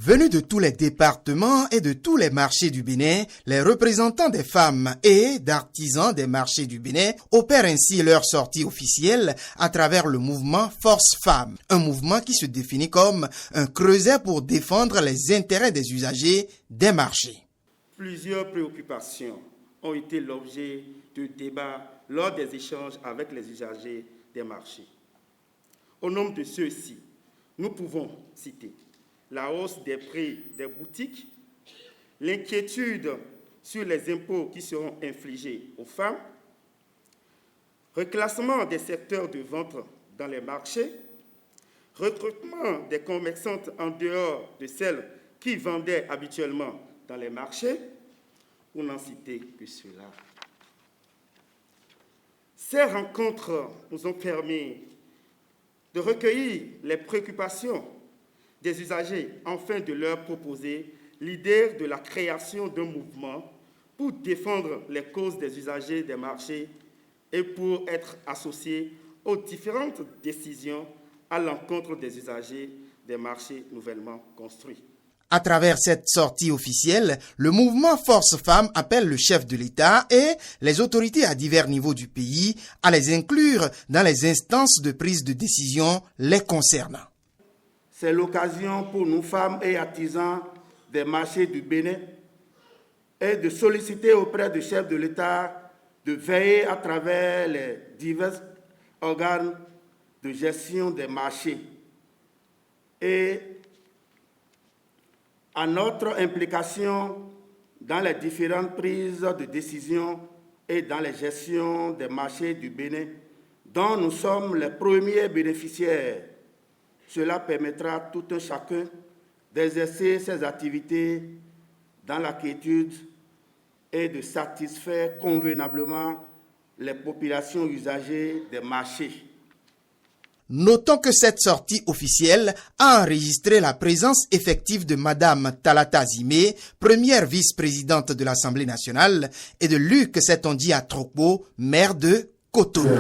Venus de tous les départements et de tous les marchés du Bénin, les représentants des femmes et d'artisans des marchés du Bénin opèrent ainsi leur sortie officielle à travers le mouvement Force Femmes, un mouvement qui se définit comme un creuset pour défendre les intérêts des usagers des marchés. Plusieurs préoccupations ont été l'objet de débats lors des échanges avec les usagers des marchés. Au nombre de ceux-ci, nous pouvons citer la hausse des prix des boutiques, l'inquiétude sur les impôts qui seront infligés aux femmes, reclassement des secteurs de vente dans les marchés, recrutement des commerçantes en dehors de celles qui vendaient habituellement dans les marchés, pour n'en citer que cela. Ces rencontres nous ont permis de recueillir les préoccupations des usagers afin de leur proposer l'idée de la création d'un mouvement pour défendre les causes des usagers des marchés et pour être associés aux différentes décisions à l'encontre des usagers des marchés nouvellement construits. À travers cette sortie officielle, le mouvement Force Femmes appelle le chef de l'État et les autorités à divers niveaux du pays à les inclure dans les instances de prise de décision les concernant. C'est l'occasion pour nous, femmes et artisans des marchés du Bénin, et de solliciter auprès du chef de l'État de veiller à travers les divers organes de gestion des marchés et à notre implication dans les différentes prises de décision et dans les gestions des marchés du Bénin, dont nous sommes les premiers bénéficiaires. Cela permettra à tout un chacun d'exercer ses activités dans la quiétude et de satisfaire convenablement les populations usagers des marchés. Notons que cette sortie officielle a enregistré la présence effective de Madame Talata Zimé, première vice-présidente de l'Assemblée nationale, et de Luc Setonji Atrokbo, maire de Cotonou.